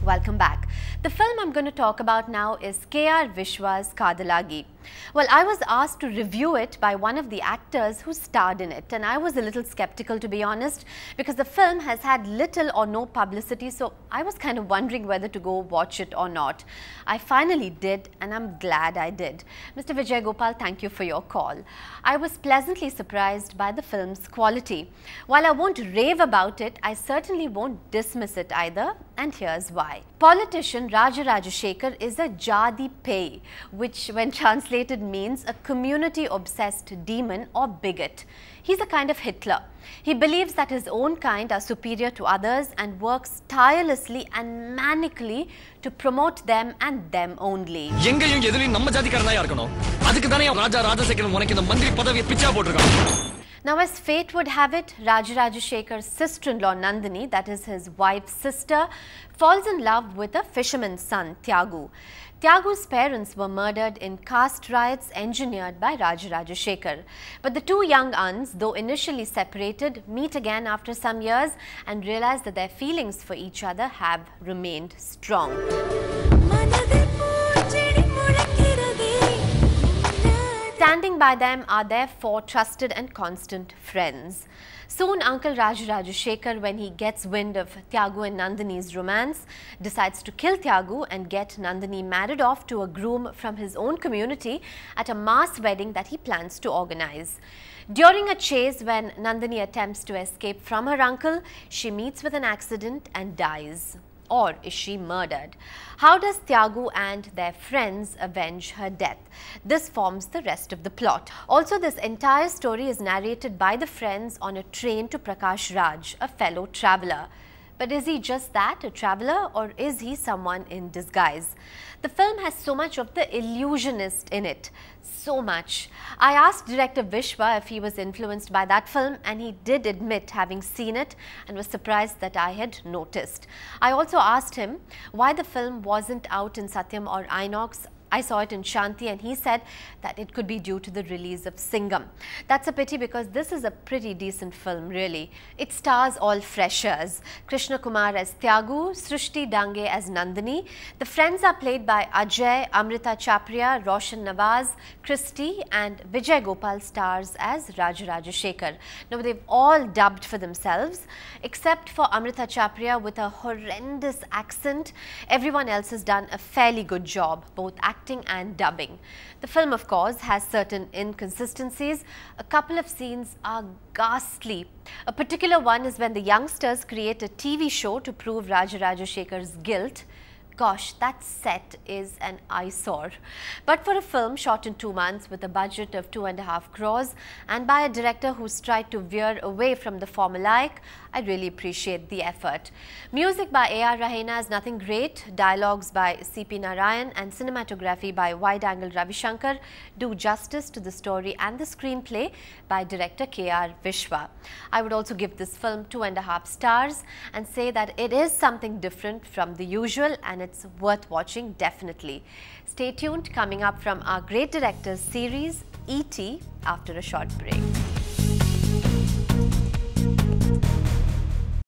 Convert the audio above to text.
Welcome back. The film I'm going to talk about now is K.R. Vishwa's Kathalagi. Well, I was asked to review it by one of the actors who starred in it, and I was a little skeptical, to be honest, because the film has had little or no publicity, so I was kind of wondering whether to go watch it or not. I finally did, and I'm glad I did. Mr. Vijay Gopal, thank you for your call. I was pleasantly surprised by the film's quality. While I won't rave about it, I certainly won't dismiss it either, and here's why. Politician Raja Rajashekar is a Jadi Pei, which when translated means a community-obsessed demon or bigot. He's a kind of Hitler. He believes that his own kind are superior to others and works tirelessly and manically to promote them and them only. Now, as fate would have it, Raja Rajashekhar's sister-in-law Nandini, that is his wife's sister, falls in love with a fisherman's son, Tyagu. Tyagu's parents were murdered in caste riots engineered by Raja Rajashekar. But the two young uns, though initially separated, meet again after some years and realize that their feelings for each other have remained strong. Standing by them are their four trusted and constant friends. Soon, Uncle Raja Rajashekar, when he gets wind of Tyagu and Nandini's romance, decides to kill Tyagu and get Nandini married off to a groom from his own community at a mass wedding that he plans to organize. During a chase, when Nandini attempts to escape from her uncle, she meets with an accident and dies. Or is she murdered? How does Tyagu and their friends avenge her death? This forms the rest of the plot. Also, this entire story is narrated by the friends on a train to Prakash Raj, a fellow traveller. But is he just that, a traveller, or is he someone in disguise? The film has so much of the illusionist in it. So much. I asked director Vishwa if he was influenced by that film, and he did admit having seen it and was surprised that I had noticed. I also asked him why the film wasn't out in Satyam or Inox. I saw it in Shanti, and he said that it could be due to the release of Singham. That's a pity because this is a pretty decent film, really. It stars all freshers. Krishna Kumar as Tyagu, Srishti Dange as Nandini. The friends are played by Ajay, Amrita Chapriya, Roshan Nawaz, Christy, and Vijay Gopal stars as Raja Rajashekar. Now, they've all dubbed for themselves, except for Amrita Chapriya with a horrendous accent. Everyone else has done a fairly good job, both acting and dubbing. The film, of course, has certain inconsistencies. A couple of scenes are ghastly. A particular one is when the youngsters create a TV show to prove Raja Rajashekhar's guilt. Gosh, that set is an eyesore. But for a film shot in 2 months with a budget of 2.5 crores and by a director who's tried to veer away from the formulaic, I really appreciate the effort. Music by A.R. Rahena is nothing great. Dialogues by C.P. Narayan and cinematography by wide-angle Ravi Shankar do justice to the story and the screenplay by director K.R. Vishwa. I would also give this film 2.5 stars and say that it is something different from the usual, and it's worth watching definitely. Stay tuned, coming up from our Great Directors series, E.T., after a short break.